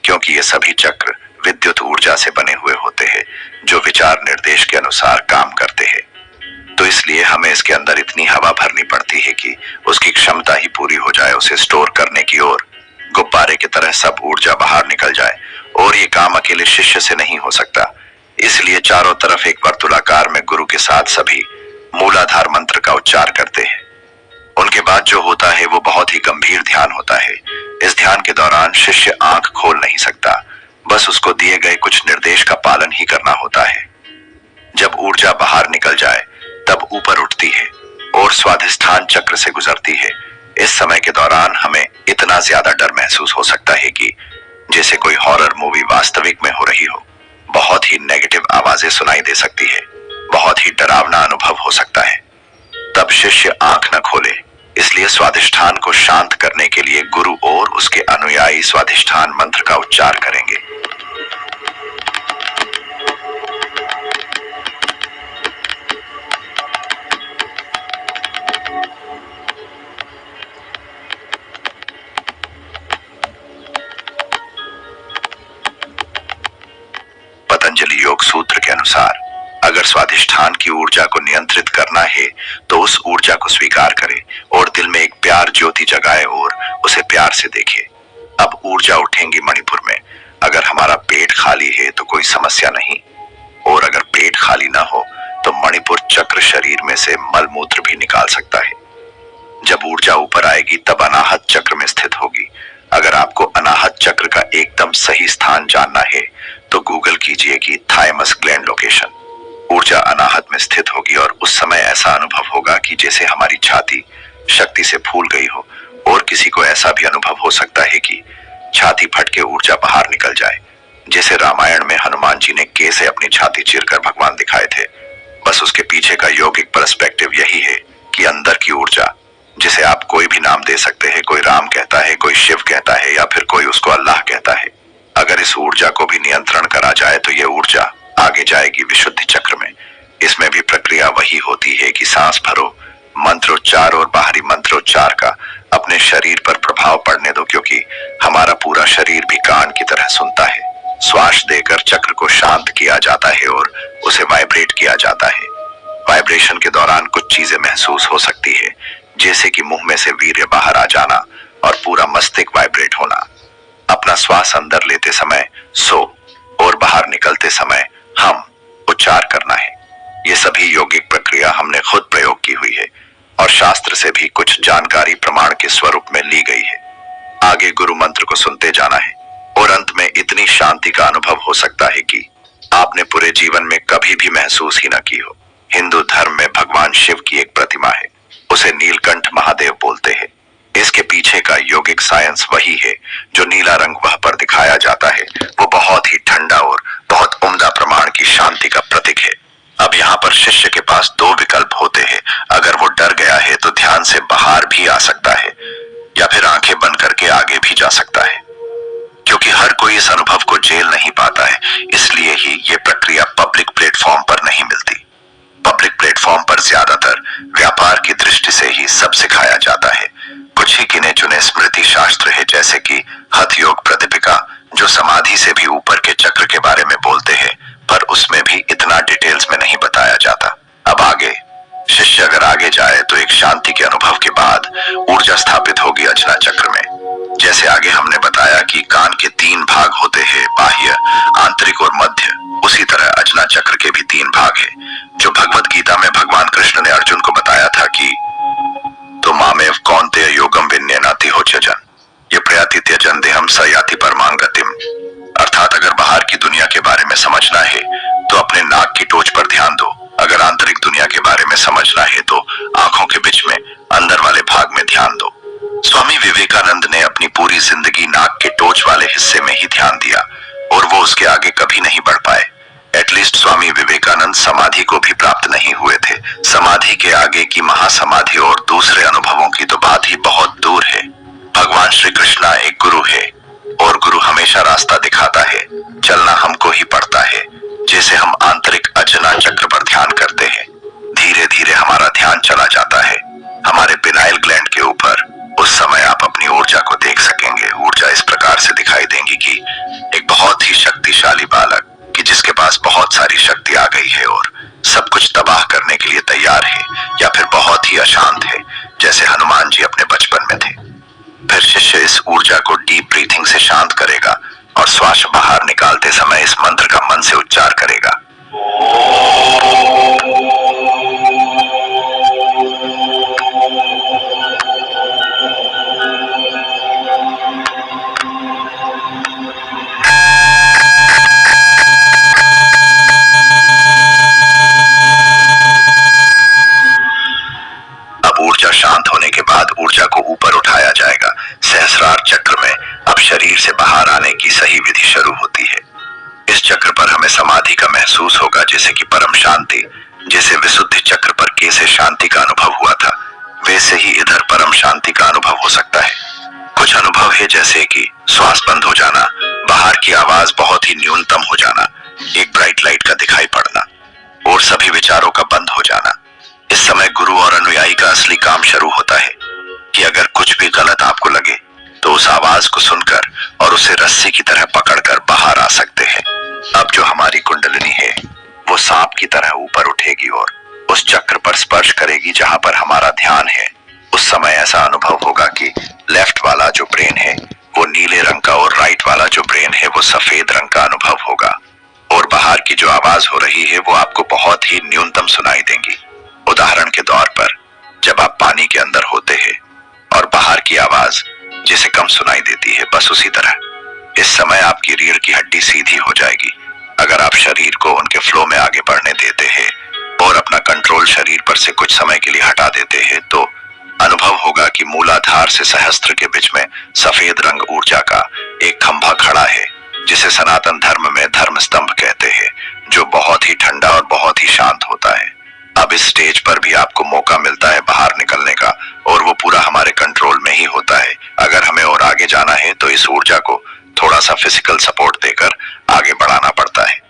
क्योंकि ये सभी चक्र विद्युत ऊर्जा से बने हुए होते हैं, जो विचार निर्देश के अनुसार काम करते हैं। तो इसलिए हमें इसके अंदर इतनी हवा भरनी पड़ती है कि उसकी क्षमता ही पूरी हो जाए उसे स्टोर करने की, और गुब्बारे की तरह सब ऊर्जा बाहर निकल जाए। और ये काम अकेले शिष्य से नहीं हो सकता, इसलिए चारों तरफ एक वर्तुलाकार में गुरु के साथ सभी मूलाधार मंत्र का उच्चार करते हैं। उनके बाद जो होता है वो बहुत ही गंभीर ध्यान होता है। इस ध्यान के दौरान शिष्य आंख खोल नहीं सकता, बस उसको दिए गए कुछ निर्देश का पालन ही करना होता है। जब ऊर्जा बाहर निकल जाए तब ऊपर उठती है और स्वाधिष्ठान चक्र से गुजरती है। इस समय के दौरान हमें इतना ज्यादा डर महसूस हो सकता है कि जैसे कोई हॉरर मूवी वास्तविक में हो रही हो। बहुत ही नेगेटिव आवाजें सुनाई दे सकती है, बहुत ही डरावना अनुभव हो सकता है। तब शिष्य आंख न खोले, इसलिए स्वाधिष्ठान को शांत करने के लिए गुरु और उसके अनुयायी स्वाधिष्ठान मंत्र का उच्चार करेंगे। पतंजलि योग सूत्र के अनुसार अगर स्वाधिष्ठान की ऊर्जा को नियंत्रित करना है तो उस ऊर्जा को स्वीकार करे और दिल में एक प्यार ज्योति जगाए और उसे प्यार से देखे। अब ऊर्जा उठेंगी मणिपुर में। अगर हमारा पेट खाली है तो कोई समस्या नहीं, और अगर पेट खाली ना हो तो मणिपुर चक्र शरीर में से मल मूत्र भी निकाल सकता है। जब ऊर्जा ऊपर आएगी तब अनाहत चक्र में स्थित होगी। अगर आपको अनाहत चक्र का एकदम सही स्थान जानना है तो गूगल कीजिए कि थाइमस ग्लैंड लोकेशन। ऊर्जा अनाहत में स्थित होगी और उस समय ऐसा अनुभव होगा कि जैसे हमारी छाती शक्ति से फूल गई हो, और किसी को ऐसा भी अनुभव हो सकता है कि छाती फट के ऊर्जा बाहर निकल जाए, जैसे रामायण में हनुमान जी ने कैसे अपनी छाती चीरकर भगवान दिखाए थे। बस उसके पीछे का यौगिक पर्सपेक्टिव यही है कि अंदर की ऊर्जा, जिसे आप कोई भी नाम दे सकते हैं, कोई राम कहता है, कोई शिव कहता है, या फिर कोई उसको अल्लाह कहता है, अगर इस ऊर्जा को भी नियंत्रण करा जाए तो ये ऊर्जा आगे जाएगी विशुद्धि चक्र में। इसमें भी प्रक्रिया वही होती है कि सांस भरो, मंत्रोच्चार और बाहरी मंत्रोच्चार का अपने शरीर पर प्रभाव पड़ने दो, क्योंकि हमारा पूरा शरीर भी कान की तरह सुनता है। श्वास देकर चक्र को शांत किया जाता है और उसे वाइब्रेट किया जाता है। वाइब्रेशन के दौरान कुछ चीजें महसूस हो सकती है, जैसे कि मुंह में से वीर्य बाहर आ जाना और पूरा मस्तिष्क वाइब्रेट होना। अपना श्वास अंदर लेते समय सो और बाहर निकलते समय हम उच्चार करना है। ये सभी यौगिक प्रक्रिया हमने खुद प्रयोग की हुई है और शास्त्र से भी कुछ जानकारी प्रमाण के स्वरूप में ली गई है। आगे गुरु मंत्र को सुनते जाना है और अंत में इतनी शांति का अनुभव हो सकता है कि आपने पूरे जीवन में कभी भी महसूस ही न की हो। हिंदू धर्म में भगवान शिव की एक प्रतिमा है, उसे नीलकंठ महादेव बोलते हैं। इसके पीछे का यौगिक साइंस वही है जो नीला रंग वह पर दिखाया जाता है। वो बहुत ही ठंडा और बहुत उम्दा प्रमाण की शांति का प्रतीक है। अब यहाँ पर शिष्य के पास दो विकल्प होते हैं। अगर वो डर गया है तो ध्यान से बाहर भी आ सकता है, या फिर आंखें बंद करके आगे भी जा सकता है। क्योंकि हर कोई इस अनुभव को झेल नहीं पाता है, इसलिए ही ये प्रक्रिया पब्लिक प्लेटफॉर्म पर नहीं मिलती। पब्लिक प्लेटफॉर्म पर ज्यादातर व्यापार की दृष्टि से ही सब सिखाया जाता है। कुछ ही गिने चुने स्मृति शास्त्र है, जैसे कि हठ योग प्रतिपिका, जो समाधि से भी ऊपर के चक्र के बारे में बोलते हैं, पर उसमें भी इतना डिटेल्स में नहीं बताया जाता। अब आगे शिष्य अगर आगे जाए तो एक शांति के अनुभव के बाद ऊर्जा स्थापित होगी अजना चक्र में। जैसे आगे हमने बताया कि कान के 3 भाग होते हैं, बाह्य, आंतरिक और मध्य, उसी तरह अजना चक्र के भी 3 भाग हैं, जो भगवत गीता में भगवान कृष्ण ने अर्जुन को बताया था कि तो मामेव कौन्तेय योगम विन्यनाति होचजन ये प्रयाति त्यजन देहम स याति परमां गतिम। अर्थात अगर बाहर की दुनिया के बारे में समझना है तो अपने नाक की टोच पर ध्यान दो, अगर आंतरिक दुनिया के बारे में समझना है तो आंखों के बीच में अंदर वाले भाग में ध्यान दो। स्वामी विवेकानंद ने अपनी पूरी जिंदगी नाक के टोच वाले हिस्से में ही ध्यान दिया और वो उसके आगे कभी नहीं बढ़ पाए। एटलीस्ट स्वामी विवेकानंद समाधि को भी प्राप्त नहीं हुए थे। समाधि के आगे की महासमाधि और दूसरे अनुभवों की तो बात ही बहुत दूर है। भगवान श्री कृष्णा एक गुरु है और गुरु हमेशा रास्ता दिखाता है, चलना हमको ही पड़ता है। जैसे हम आंतरिक अजना चक्र पर ध्यान करते हैं, धीरे धीरे हमारा ध्यान चला जाता है हमारे पिनाइल ग्लैंड के ऊपर। उस समय आप अपनी ऊर्जा को देख सकेंगे। ऊर्जा इस प्रकार से दिखाई देंगी कि एक बहुत ही शक्तिशाली बालक कि जिसके पास बहुत सारी शक्ति आ गई है और सब कुछ तबाह करने के लिए तैयार है, या फिर बहुत ही अशांत है, जैसे हनुमान जी अपने बचपन में थे। फिर शिष्य इस ऊर्जा को डीप ब्रीथिंग से शांत करेगा और श्वास बाहर निकालते समय इस मंत्र का मन से उच्चार करेगा। अब ऊर्जा शांत होने के बाद ऊर्जा को ऊपर उठाया जाएगा। सहस्रार चक्र में अब शरीर से बाहर आने की सही विधि शुरू होती है। इस चक्र पर हमें समाधि का महसूस होगा, जैसे कि परम शांति। जैसे विशुद्धि चक्र पर कैसे शांति का अनुभव हुआ था, वैसे ही इधर परम शांति का अनुभव हो सकता है। कुछ अनुभव है जैसे कि श्वास बंद हो जाना, बाहर की आवाज बहुत ही न्यूनतम हो जाना, एक ब्राइट लाइट का दिखाई पड़ना और सभी विचारों का बंद हो जाना। इस समय गुरु और अनुयायी का असली काम शुरू होता है कि अगर कुछ भी गलत आपको लगे तो उस आवाज को सुनकर और उसे रस्सी की तरह पकड़कर बाहर आ सकते हैं। अब जो हमारी कुंडलिनी है वो सांप की तरह ऊपर उठेगी और उस चक्र पर स्पर्श करेगी जहां पर हमारा ध्यान है। उस समय ऐसा अनुभव होगा कि लेफ्ट वाला जो ब्रेन है वो नीले रंग का और राइट वाला जो ब्रेन है वो सफेद रंग का अनुभव होगा, और बाहर की जो आवाज हो रही है वो आपको बहुत ही न्यूनतम सुनाई देंगी। उदाहरण के तौर पर जब आप पानी के अंदर होते हैं और बाहर की आवाज जिसे कम सुनाई देती है, बस उसी तरह इस समय आपकी रीढ़ की हड्डी सीधी हो जाएगी। अगर आप शरीर को उनके फ्लो में आगे बढ़ने देते हैं और अपना कंट्रोल शरीर पर से कुछ समय के लिए हटा देते हैं तो अनुभव होगा कि मूलाधार से सहस्त्र के बीच में सफेद रंग ऊर्जा का एक खंभा खड़ा है, जिसे सनातन धर्म में धर्म स्तंभ कहते हैं, जो बहुत ही ठंडा और बहुत ही शांत होता है। अब इस स्टेज पर भी आपको मौका मिलता है बाहर निकलने का, और वो पूरा हमारे कंट्रोल में ही होता है। अगर हमें और आगे जाना है तो इस ऊर्जा को थोड़ा सा फिजिकल सपोर्ट देकर आगे बढ़ाना पड़ता है।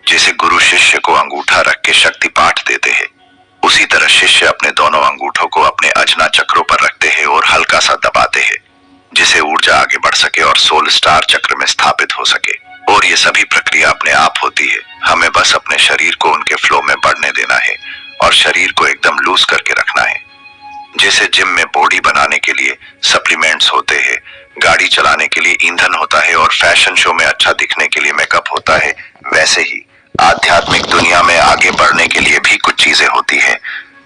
जैसे गुरु शिष्य को अंगूठा रख के शक्ति पाठ देते हैं, उसी तरह शिष्य अपने दोनों अंगूठों को अपने अजना चक्रों पर रखते हैं और हल्का सा दबाते हैं, जिससे ऊर्जा आगे बढ़ सके और सोल स्टार चक्र में स्थापित हो सके। और ये सभी प्रक्रिया अपने आप होती है, हमें बस अपने शरीर को उनके फ्लो में बढ़ने देना है और शरीर को एकदम लूज करके रखना है। जैसे जिम में बॉडी बनाने के लिए सप्लीमेंट्स होते हैं, गाड़ी चलाने के लिए ईंधन होता है और फैशन शो में अच्छा दिखने के लिए मेकअप होता है, वैसे ही आध्यात्मिक दुनिया में आगे बढ़ने के लिए भी कुछ चीजें होती हैं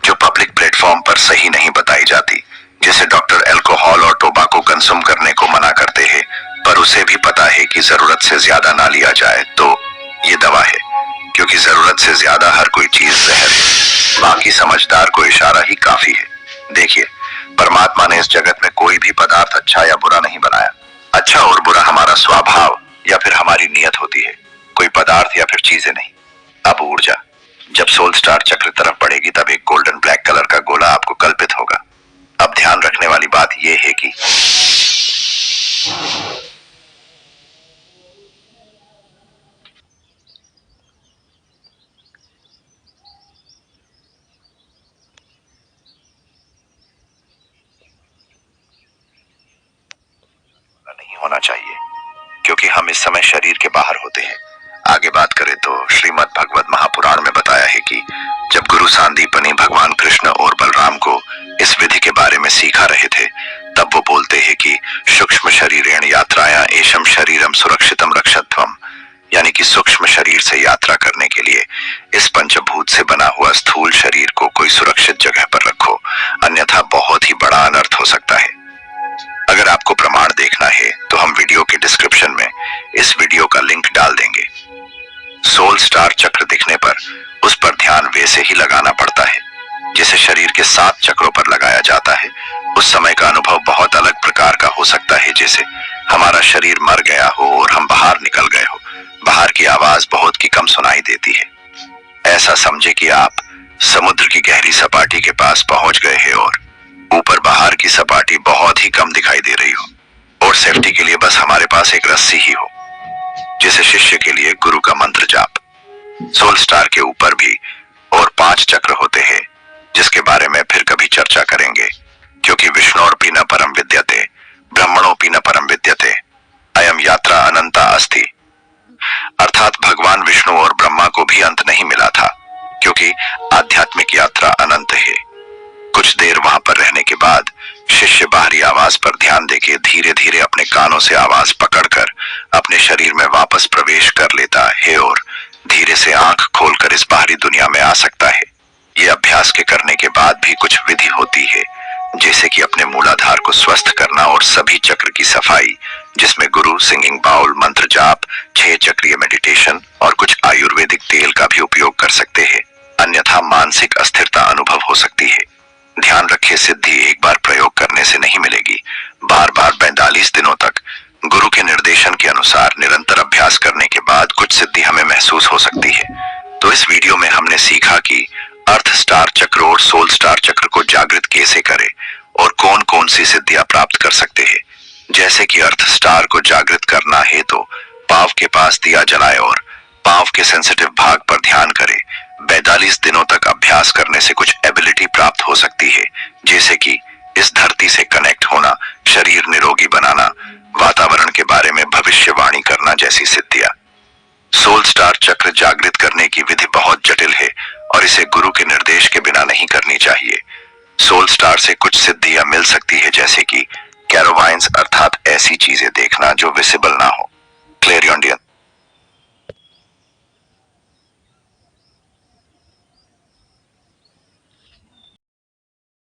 जो पब्लिक प्लेटफॉर्म पर सही नहीं बताई जाती। जैसे डॉक्टर अल्कोहल और टोबाको कंज्यूम करने को मना करते हैं, पर उसे भी पता है कि जरूरत से ज्यादा ना लिया जाए तो ये दवा है, क्योंकि जरूरत से ज्यादा हर कोई चीज जहर है। बाकी समझदार को इशारा ही काफी है। देखिए, परमात्मा ने इस जगत में कोई भी पदार्थ अच्छा या बुरा नहीं बनाया। अच्छा और बुरा हमारा स्वभाव या फिर हमारी नीयत होती है, कोई पदार्थ या फिर चीजें नहीं। अब ऊर्जा जब सोल स्टार चक्र तरफ बढ़ेगी तब एक गोल्डन ब्लैक कलर का गोला आपको कल्पित होगा। अब ध्यान रखने वाली बात यह है कि नहीं होना चाहिए, क्योंकि हम इस समय शरीर के बाहर होते हैं। आगे बात करें तो श्रीमद् भगवत महापुराण में बताया है कि जब गुरु सांदीपनी भगवान कृष्ण और बलराम को इस विधि के बारे में सिखा रहे थे, तब वो बोलते हैं कि सूक्ष्म शरीरेण यात्राया एशम शरीरम सुरक्षितम रक्षध्वम, यानी कि सूक्ष्म शरीर से यात्रा करने के लिए इस पंचभूत से बना हुआ स्थूल शरीर को कोई सुरक्षित जगह पर रखो, अन्यथा बहुत ही बड़ा अनर्थ हो सकता है। अगर आपको प्रमाण देखना है तो हम वीडियो के डिस्क्रिप्शन में इस वीडियो का लिंक डाल देंगे। सोल स्टार चक्र दिखने पर उस पर ध्यान वैसे ही लगाना पड़ता है जैसे शरीर के 7 चक्रों पर लगाया जाता है। उस समय का अनुभव बहुत अलग प्रकार का हो सकता है, जैसे हमारा शरीर मर गया हो और हम बाहर निकल गए हो। बाहर की आवाज बहुत की कम सुनाई देती है। ऐसा समझे कि आप समुद्र की गहरी सपाटी के पास पहुंच गए हैं और ऊपर बाहर की सपाटी बहुत ही कम दिखाई दे रही हो, और सेफ्टी के लिए बस हमारे पास एक रस्सी ही हो। जैसे शिष्य के लिए गुरु का मंत्र जाप। सोल स्टार के ऊपर भी और 5 चक्र होते हैं, जिसके बारे में फिर कभी चर्चा करेंगे, क्योंकि विष्णोरपि न परम विद्यते ब्रह्मणोपि न परम विद्यते अयम यात्रा अनंता अस्ति। अर्थात भगवान विष्णु और ब्रह्मा को भी अंत नहीं मिला था, क्योंकि आध्यात्मिक यात्रा अनंत है। कुछ देर वहां पर रहने के बाद शिष्य बाहरी आवाज पर ध्यान देके धीरे धीरे अपने कानों से आवाज पकड़कर अपने शरीर में वापस प्रवेश कर लेता है और धीरे से आंख खोलकर इस बाहरी दुनिया में आ सकता है। ये अभ्यास के करने के बाद भी कुछ विधि होती है, जैसे कि अपने मूलाधार को स्वस्थ करना और सभी चक्र की सफाई, जिसमें गुरु सिंगिंग बाउल, मंत्र जाप, 6 चक्रीय मेडिटेशन और कुछ आयुर्वेदिक तेल का भी उपयोग कर सकते हैं, अन्यथा मानसिक अस्थिरता अनुभव हो सकती है। ध्यान रखें, सिद्धि एक बार प्रयोग करने से नहीं मिलेगी। बार बार 42 दिनों तक गुरु के निर्देशन के अनुसार निरंतर अभ्यास करने के बाद कुछ सिद्धि हमें महसूस हो सकती है। तो इस वीडियो में हमने सीखा कि अर्थ स्टार चक्र और सोल स्टार चक्र को जागृत कैसे करें और कौन कौन सी सिद्धियां प्राप्त कर सकते हैं। जैसे कि अर्थ स्टार को जागृत करना है तो पांव के पास दिया जलाए और पांव के सेंसिटिव भाग पर ध्यान करें। 42 दिनों तक अभ्यास करने से कुछ एबिलिटी प्राप्त हो सकती है, जैसे कि इस धरती से कनेक्ट होना, शरीर निरोगी बनाना, वातावरण के बारे में भविष्यवाणी करना जैसी सिद्धियां। सोल स्टार चक्र जागृत करने की विधि बहुत जटिल है और इसे गुरु के निर्देश के बिना नहीं करनी चाहिए। सोल स्टार से कुछ सिद्धियां मिल सकती है, जैसे कि कैरोवाइंस, अर्थात ऐसी चीजें देखना जो विजिबल ना हो, क्लेरियोंडियन